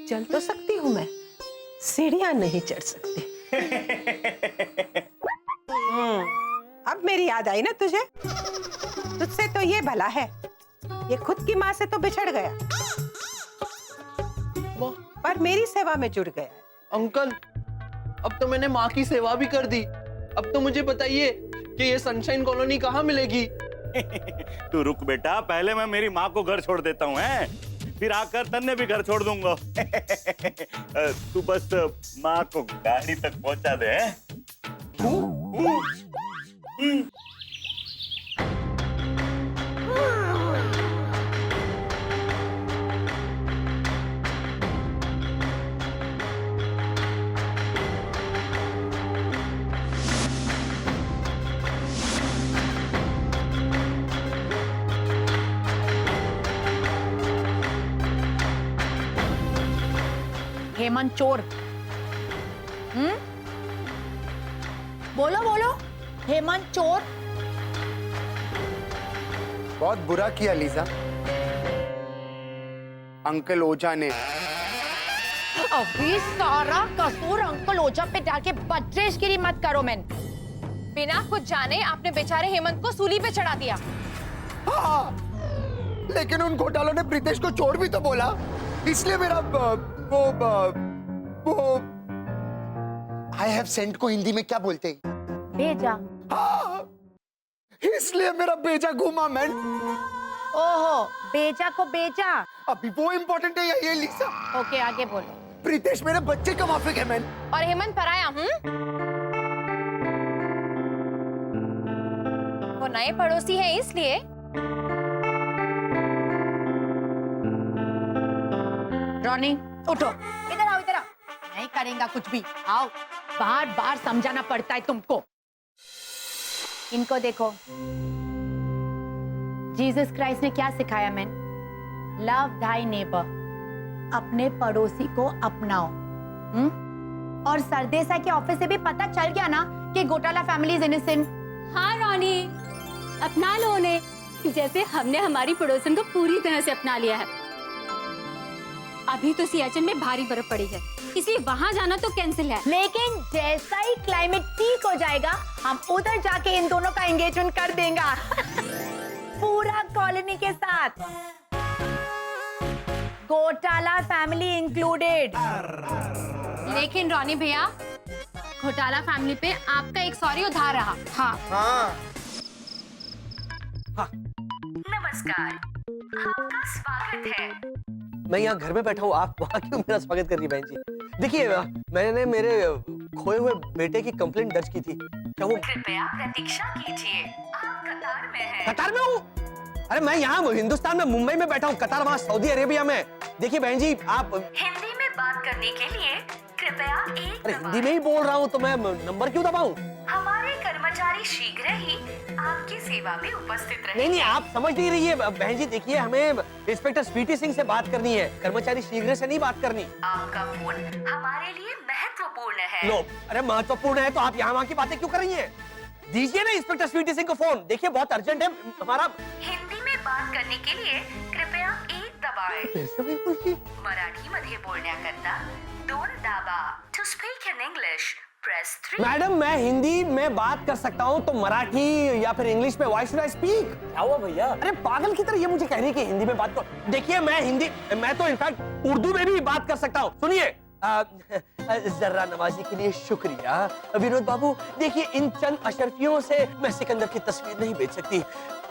चल तो सकती हूँ मैं, सीढ़ियां नहीं चढ़ सकती। अब मेरी याद आई ना तुझे? तुझसे तो ये भला है, ये खुद की माँ से तो बिछड़ गया, पर मेरी सेवा में जुड़ गया। अंकल, अब तो मैंने माँ की सेवा भी कर दी। अब तो मुझे बताइए कि ये सनशाइन कॉलोनी कहाँ मिलेगी? तू रुक बेटा, पहले मैं मेरी माँ को घर छोड़ देता हूँ, फिर आकर तन्ने भी घर छोड़ दूंगा। तू बस माँ को गाड़ी तक पहुंचा दे। हेमंत चोर। बोलो बोलो, हेमंत चोर। बहुत बुरा किया लीजा, अंकल ओझा ने। अभी सारा कसूर अंकल ओझा पे डाल के बदतमीजी मत करो। मैन बिना कुछ जाने आपने बेचारे हेमंत को सूली पे चढ़ा दिया। हाँ, लेकिन उन घोटालों ने प्रीतेश को चोर भी तो बोला, इसलिए मेरा वो आई हैव सेंट को हिंदी में क्या बोलते हैं? भेजा। हाँ, इसलिए मेरा भेजा घूमा मैन। ओहो, बेजा को बेजा। अभी वो इम्पोर्टेंट है या ये लीजा? ओके, आगे बोलो। प्रीतेश मेरे बच्चे का माफिक है मैन। और हेमंत पराया। वो नए पड़ोसी है इसलिए। रॉनी उठो, इधर आओ, इधर आओ। नहीं करेगा कुछ भी, आओ। बार बार समझाना पड़ता है तुमको। इनको देखो, जीसस क्राइस्ट ने क्या सिखाया मैन? लव थाई नेबर, अपने पड़ोसी को अपनाओ। और सरदेसाई के ऑफिस से भी पता चल गया ना कि घोटाला फैमिली इज इनोसेंट। हाँ रॉनी, अपना लो उन्हें, जैसे हमने हमारी पड़ोसन को पूरी तरह से अपना लिया है। अभी तो सियाचिन में भारी बर्फ पड़ी है, इसलिए वहाँ जाना तो कैंसिल है। लेकिन जैसा ही क्लाइमेट ठीक हो जाएगा, हम उधर जाके इन दोनों का एंगेजमेंट कर देंगे। पूरा कॉलोनी के साथ, घोटाला फैमिली इंक्लूडेड। लेकिन रॉनी भैया, घोटाला फैमिली पे आपका एक सॉरी उधार रहा। हाँ हाँ। नमस्कार, आपका स्वागत है। मैं यहाँ घर में बैठा हूँ, आप वहाँ क्यों मेरा स्वागत कर रही है बहन जी? देखिए, मैंने मेरे खोए हुए बेटे की कंप्लेंट दर्ज की थी। क्या वो? कृपया प्रतीक्षा कीजिए, आप कतार में हैं। कतार में हूँ? अरे मैं यहाँ हिंदुस्तान में मुंबई में बैठा हूँ, कतार वहाँ सऊदी अरेबिया में। देखिए बहन जी, आप हिंदी में बात करने के लिए कृपया एक अरे हिंदी में ही बोल रहा हूँ, तो मैं नंबर क्यों दबाऊं? हमारे कर्मचारी शीघ्र ही आपकी सेवा में उपस्थित रहेंगे। नहीं, आप समझ नहीं रही है बहन जी। देखिए, हमें इंस्पेक्टर स्वीटी सिंह से बात करनी है, कर्मचारी शीघ्र से नहीं बात करनी। आपका फोन हमारे लिए महत्वपूर्ण है। लो, अरे महत्वपूर्ण है तो आप यहाँ वहाँ की बातें क्यों कर रही हैं? दीजिए ना इंस्पेक्टर स्वीटी सिंह को फोन, देखिए बहुत अर्जेंट है हमारा। हिंदी में बात करने के लिए कृपया एक दबाएं। मराठी मध्ये बोलण्याकरता 2 दाबा। To speak in English press 3। Madam, मैं हिंदी में बात कर सकता हूँ, तो मराठी या फिर इंग्लिश में व्हाई शुड आई स्पीक? क्या हुआ भैया? अरे पागल की तरह ये मुझे कह रही है कि हिंदी में बात कर। देखिए, मैं तो इनफैक्ट उर्दू में भी बात कर सकता हूँ। सुनिए, जर्रा नवाजी के लिए शुक्रिया विनोद बाबू। देखिए, इन चंद अशरफियों से मैं सिकंदर की तस्वीर नहीं बेच सकती।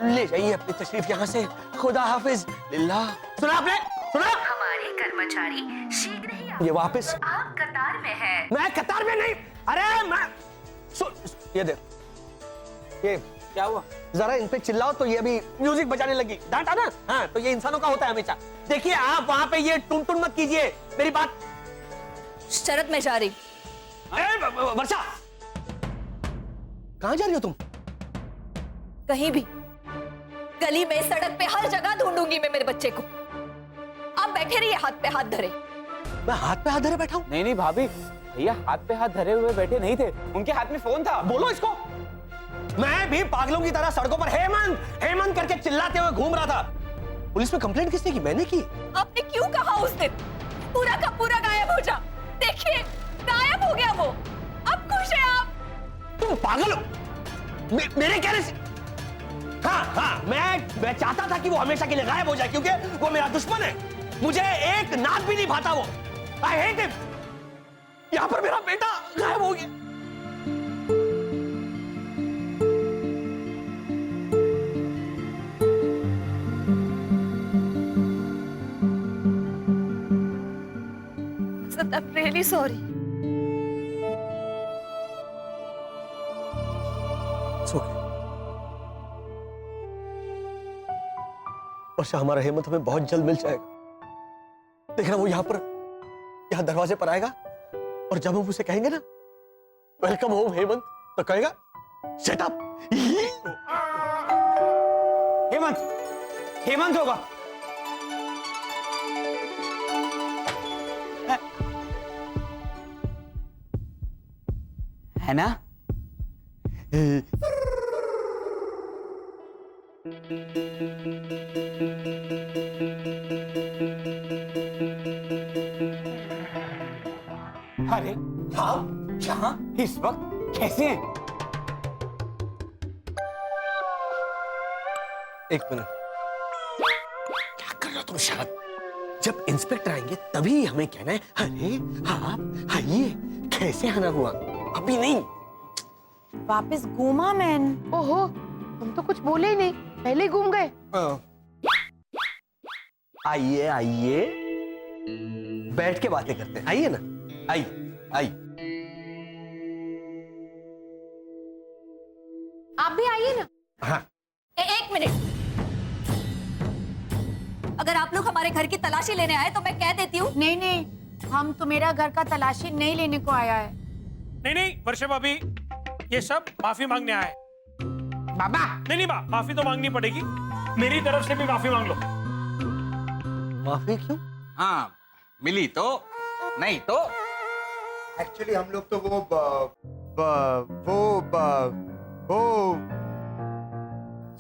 ले जाइए अपनी तशरीफ यहाँ से। खुदा हाफिज। लिल्लाह। सुना आपने? सुना? हमारे कर्मचारी शीघ्र ही ये वापस। आप कतार में हैं। मैं कतार में नहीं। अरे मैं ये देख, ये क्या हुआ? जरा इन पे चिल्लाओ तो ये अभी म्यूजिक बजाने लगी। डांटा ना? हाँ, तो ये इंसानों का होता है हमेशा। देखिए, आप वहाँ पे ये टुन टुन मत कीजिए, मेरी बात। शरत में जा रही। वर्षा, कहाँ जा रही हो तुम? कहीं भी, गली में, सड़क पे, हर जगह ढूंढूंगी मैं मेरे बच्चे को। आप बैठे रहिए हाथ पे हाथ धरे। मैं हाथ पे हाथ धरे बैठा हूँ? नहीं भाभी, भैया हाथ पे हाथ धरे हुए बैठे नहीं थे, उनके हाथ में फोन था। बोलो इसको। मैं भी पागलों की तरह सड़कों पर हेमंत हेमंत करके चिल्लाते हुए घूम रहा था। पुलिस में कंप्लेंट किसने की? मैंने की। आपने क्यों कहा उस दिन पूरा का पूरा गायब हो जा? देखिए गायब हो गया वो। अब खुश है आप? तुम पागल हो? मेरे कहने से? हाँ, मैं चाहता था कि वो हमेशा के लिए गायब हो जाए, क्योंकि वो मेरा दुश्मन है। मुझे एक नाक भी नहीं भाता वो। I hate him। यहां पर मेरा बेटा गायब हो गया। I'm really sorry। It's okay। वर्षा, हमारा हेमंत हमें बहुत जल्द मिल जाएगा। देखना वो यहाँ दरवाजे पर आएगा, और जब हम उसे कहेंगे ना वेलकम होम हेमंत, तो कहेगा शट अप। हेमंत होगा। है ना? अरे आप यहाँ इस वक्त कैसे हैं? एक मिनट, क्या कर रहे हो तुम? शायद जब इंस्पेक्टर आएंगे तभी हमें कहना है अरे आप आइए, कैसे आना हुआ, अभी नहीं। वापस घूमा मैन। ओहो, हम तो कुछ बोले ही नहीं, पहले ही घूम गए। आइए आइए, बैठ के बातें करते हैं। आइए ना, आइए आइए। आप भी आइए ना। हाँ। एक मिनट, अगर आप लोग हमारे घर की तलाशी लेने आए तो मैं कह देती हूँ। नहीं, हम तुम्हारा घर का तलाशी नहीं लेने को आया है। नहीं वर्षा भाभी, ये सब माफी मांगने आए। बाबा नहीं माफी तो मांगनी पड़ेगी, मेरी तरफ से भी माफी मांग लो। माफी क्यों? हाँ, मिली तो नहीं तो। एक्चुअली हम लोग तो वो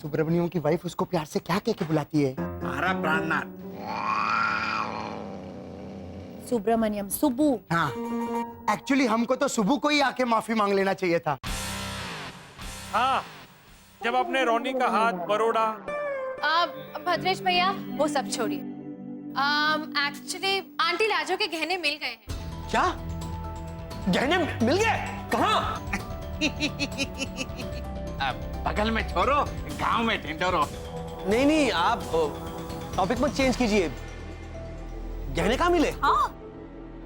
सुब्रमण्यम की वाइफ उसको प्यार से क्या कह के बुलाती है? हमारा प्राणनाथ। सुब्रमण्यम, सुब्बू। हाँ, एक्चुअली हमको तो सुबह को ही आके माफी मांग लेना चाहिए था। हाँ, जब आपने रोनी का हाथ बरोड़ा। भद्रेश भैया वो सब छोड़िए। एक्चुअली आंटी लाजो के गहने मिल गए हैं। क्या? गहने मिल गए? कहाँ? बगल में छोरो, गांव में ढिंढोरो। नहीं, आप टॉपिक मत चेंज कीजिए। गहने कहाँ मिले? हाँ,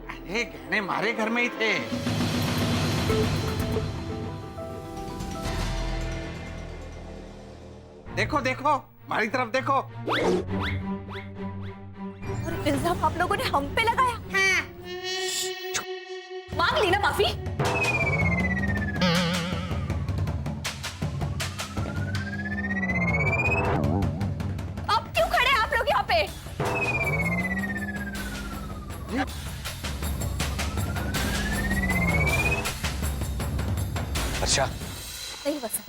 अरे गहने हमारे घर में ही थे। देखो हमारी तरफ देखो। और इल्जाम आप लोगों ने हम पे लगाया। हाँ। मांग ली ना माफी? अब क्यों खड़े हैं आप लोग यहाँ पे? अच्छा, नहीं वसंत,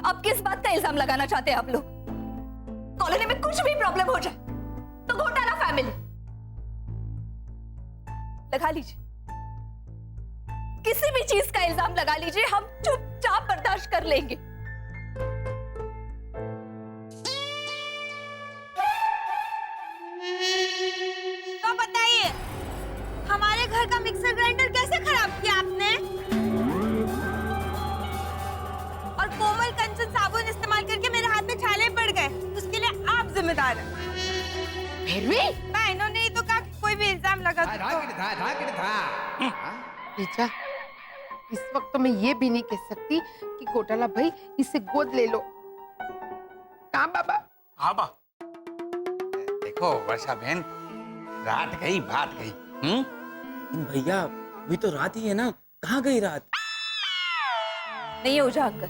अब किस बात का इल्जाम लगाना चाहते हैं आप लोग? कॉलोनी में कुछ भी प्रॉब्लम हो जाए तो घोटाला फैमिली लगा लीजिए, किसी भी चीज का इल्जाम लगा लीजिए, हम चुपचाप बर्दाश्त कर लेंगे। तो बताइए, हमारे घर का मिक्सर ग्राइंडर कैसे खराब किया आपने? और कोमल कंचन साबुन इस्तेमाल करके मेरे हाथ में छाले पड़ गए, उसके लिए आप जिम्मेदार हैं। फिर भी मैं इन्होंने ही तो कहा कि कोई भी इल्जाम लगा दो। रीचा, इस वक्त तो मैं ये भी नहीं कह सकती कि घोटाला भाई इसे गोद ले लो। कहाँ बाबा? हाँ बा। देखो वर्षा बहन, रात गई बात गई। भैया अभी तो रात ही है ना, कहाँ गई रात? नहीं ओझा अंकल,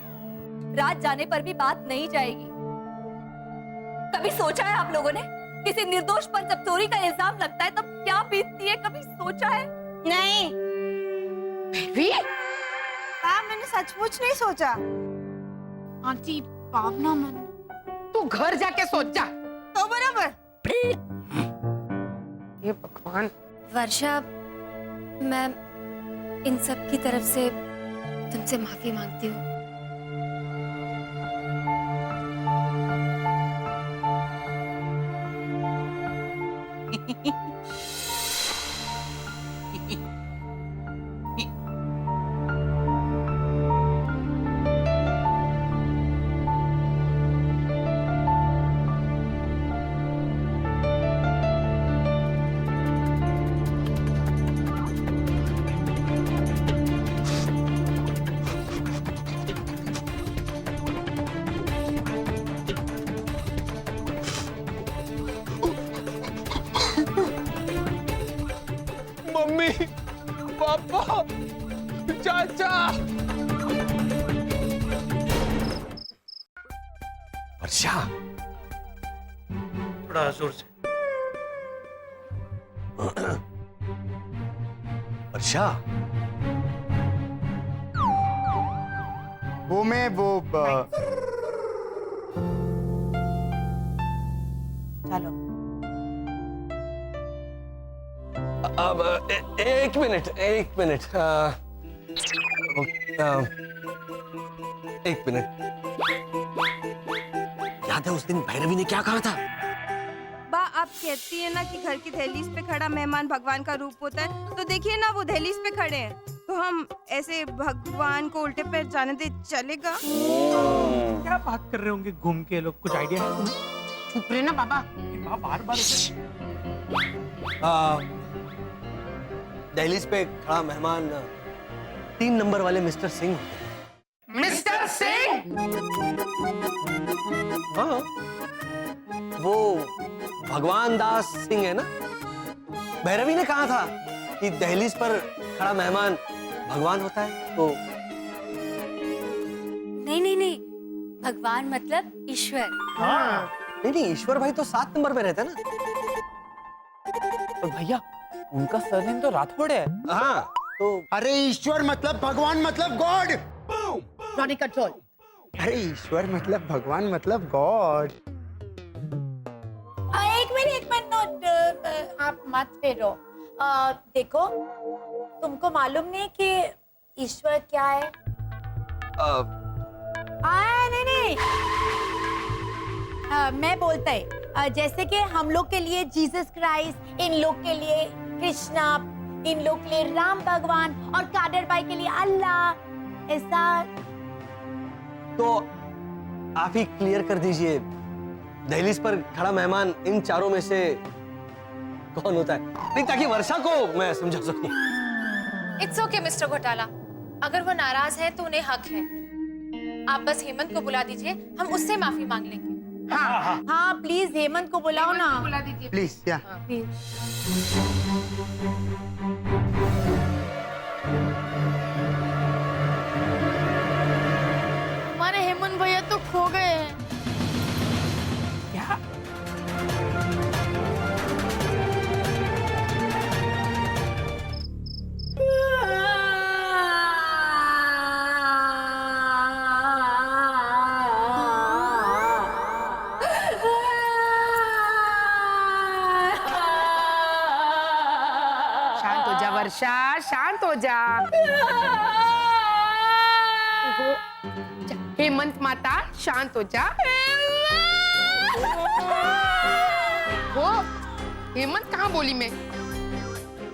रात जाने पर भी बात नहीं जाएगी। कभी सोचा है आप लोगों ने किसी निर्दोष पर जब चोरी का इल्जाम लगता है तब क्या बीतती है? कभी सोचा है? नहीं। फिर भी हाँ, मैंने सचमुच नहीं सोचा। आंटी भावना मन तू घर जाके सोच जा। तो बराबर। ये भगवान। वर्षा, मैं इन सब की तरफ से तुमसे माफी मांगती हूँ। मम्मी, पापा, चाचा। वर्षा, थोड़ा जोर से। वर्षा, वो मैं वो चलो अब एक मिनट एक मिनट याद है उस दिन भैरवी ने क्या कहा था? बा, आप कहती है ना कि घर की दहलीज पे खड़ा मेहमान भगवान का रूप होता है, तो देखिए ना वो दहलीज पे खड़े हैं, तो हम ऐसे भगवान को उल्टे पैर जाने दे चलेगा? क्या बात कर रहे होंगे घूम के लोग? कुछ आइडिया है तुम्हें? चुप रहे ना बाबा। बार बार दहलीज पे खड़ा मेहमान 3 नंबर वाले मिस्टर सिंह होते हैं। मिस्टर सिंह? हाँ, वो भगवान दास सिंह है ना। भैरवी ने कहा था कि दहलीज पर खड़ा मेहमान भगवान होता है, तो नहीं, भगवान मतलब ईश्वर। हाँ। नहीं, ईश्वर भाई तो 7 नंबर पे रहते हैं ना। और भैया उनका सरनेम तो राठौड़ है। हाँ, तो अरे ईश्वर मतलब भगवान मतलब गॉड। Ronnie control. अरे ईश्वर मतलब भगवान मतलब गॉड। एक मिनट आप मत फेरो। देखो, तुमको मालूम नहीं कि ईश्वर क्या है? नहीं, मैं बोलता है जैसे कि हम लोग के लिए जीसस क्राइस्ट, इन लोग के लिए कृष्णा, इन लोग के लिए राम भगवान और कादर भाई के लिए अल्लाह, ऐसा। तो आप ही क्लियर कर दीजिए, दहलीज पर खड़ा मेहमान इन चारों में से कौन होता है? नहीं, ताकि वर्षा को मैं समझा सकूं। इट्स ओके मिस्टर घोटाला, अगर वो नाराज है तो उन्हें हक है। आप बस हेमंत को बुला दीजिए, हम उससे माफी मांग लेंगे। हाँ, प्लीज हेमंत को बुलाओ ना। बुला दीजिए प्लीज। या हमारे हेमंत भैया तो खो गए हैं। क्या? शांत हो जा वर्षा, शांत हो जा। हेमंत माता शांत हो जा। वो हेमंत कहाँ बोली मैं?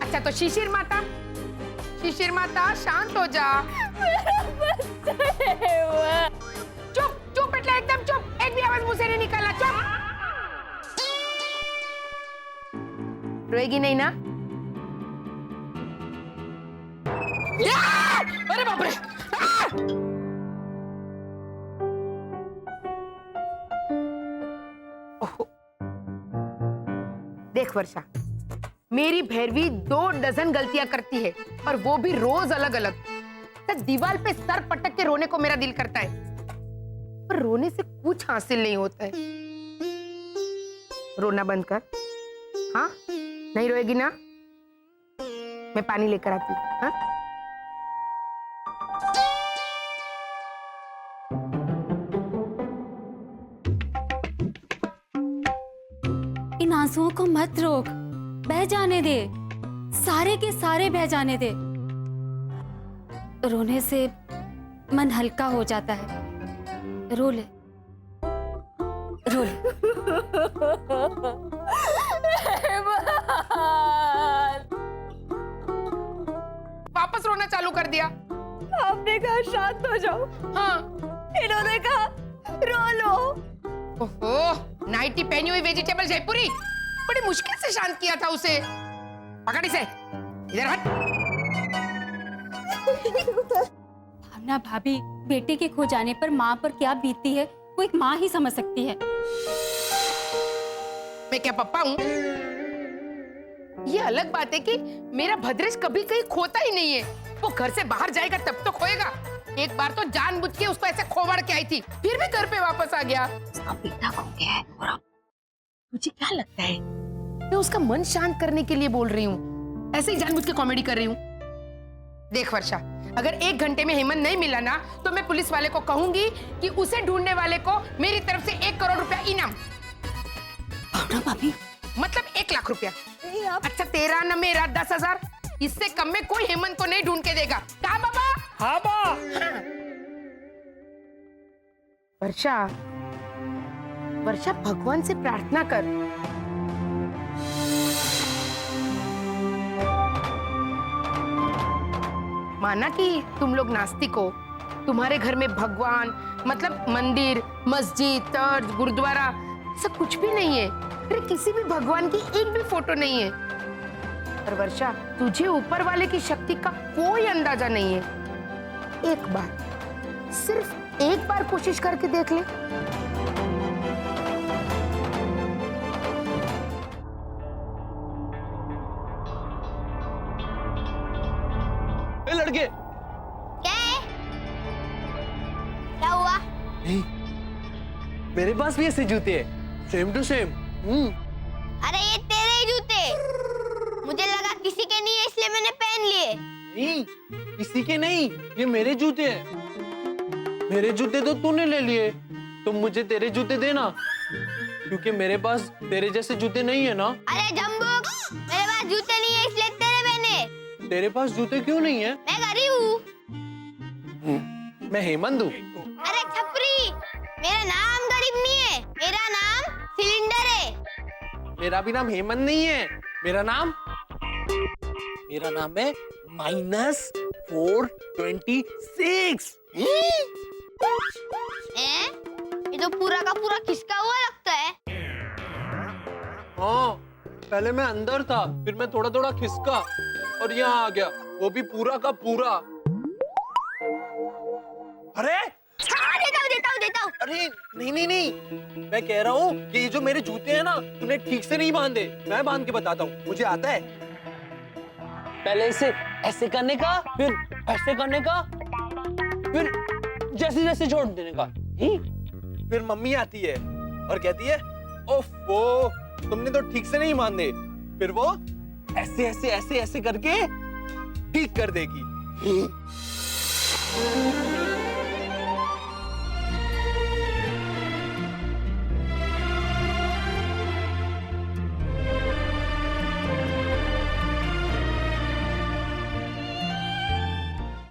अच्छा, तो शिशिर माता शांत हो जा। चुप चुप, એટલે एकदम चुप, एक भी आवाज मुंह से नहीं निकाला। चुप, रोएगी नहीं ना? अरे बाप रे! देख वर्षा, मेरी भैरवी 2 डजन गलतियां करती है, और वो भी रोज अलग अलग। तो दीवार पे सर पटक के रोने को मेरा दिल करता है, पर रोने से कुछ हासिल नहीं होता है। रोना बंद कर। हाँ, नहीं रोएगी ना? मैं पानी लेकर आती हूँ। हाँ? इन आंसुओं को मत रोक, बह जाने दे, सारे के सारे बह जाने दे। रोने से मन हल्का हो जाता है। रो ले, रो ले। वापस रोना चालू कर दिया। आपने कहा शांत हो जाओ, हाँ, इन्होंने कहा रो लो। ओहो, नाइटी पहनी हुई वेजिटेबल जयपुरी, बड़ी मुश्किल से शांत किया था उसे। पकड़ इसे, इधर हट। भावना भाभी, बेटे के खो जाने पर माँ पर क्या बीतती है वो एक माँ ही समझ सकती है। मैं क्या पप्पा हूँ? ये अलग बात है कि मेरा भद्रेश कभी कहीं खोता ही नहीं है। वो घर से बाहर जाएगा तब तो खोएगा। एक बार तो जानबूझ के उसको ऐसे खोवड़ के आई थी, फिर भी घर पे वापस आ गया। उसका बेटा खो गया है और अब मुझे क्या लगता है मैं उसका मन शांत करने के लिए बोल रही हूँ, ऐसे ही जानबूझ के कॉमेडी कर रही हूँ। देख वर्षा, अगर 1 घंटे में हेमंत नहीं मिला ना तो मैं पुलिस वाले को कहूंगी कि उसे ढूंढने वाले को मेरी तरफ से 1 करोड़ रुपया इनाम। भाभी, मतलब 1 लाख रुपया। अच्छा, तेरा न मेरा 10,000, इससे कम में कोई हेमंत को नहीं ढूंढ के देगा। कहा बाबा? हाँ बा। वर्षा, वर्षा भगवान से प्रार्थना कर। माना कि तुम लोग नास्तिक हो, तुम्हारे घर में भगवान मतलब मंदिर, मस्जिद, चर्च, गुरुद्वारा सब कुछ भी नहीं है। अरे किसी भी भगवान की एक भी फोटो नहीं है। पर वर्षा, तुझे ऊपर वाले की शक्ति का कोई अंदाजा नहीं है। एक बार, सिर्फ एक बार कोशिश करके देख ले। ए लड़के, क्या है? क्या हुआ? मेरे पास भी ऐसे जूते हैं, सेम टू सेम। अरे ये तेरे ही जूते, मुझे लगा किसी के नहीं है इसलिए मैंने पहन लिए। नहीं, किसी के नहीं, ये मेरे जूते हैं। मेरे जूते तो तूने ले लिए, तो मुझे तेरे जूते देना, क्योंकि मेरे पास तेरे जैसे जूते नहीं है ना। अरे जम्बुक, मेरे पास जूते नहीं है इसलिए तेरे पहने। तेरे पास जूते क्यों नहीं है? मैं गरीब हूँ। मैं हेमंत हूँ। अरे छपरी, मेरा नाम गरीब नहीं है, मेरा नाम सिलेंडर है। मेरा भी नाम हेमंत नहीं है, मेरा नाम है -426। ये तो पूरा का पूरा खिसका हुआ लगता है। हाँ, पहले मैं अंदर था, फिर मैं थोड़ा थोड़ा खिसका और यहाँ आ गया, वो भी पूरा का पूरा। अरे देता हूँ। अरे नहीं, मैं कह रहा हूँ कि ये जो मेरे जूते हैं ना, तूने ठीक से नहीं बांधे। मैं बांध के बताता हूँ, मुझे आता है। पहले इसे ऐसे करने का, फिर ऐसे करने का, फिर जैसे जैसे छोड़ देने का। फिर मम्मी आती है और कहती है, ओफो, तुमने तो ठीक से नहीं बांधे। फिर वो ऐसे ऐसे ऐसे ऐसे करके ठीक कर देगी।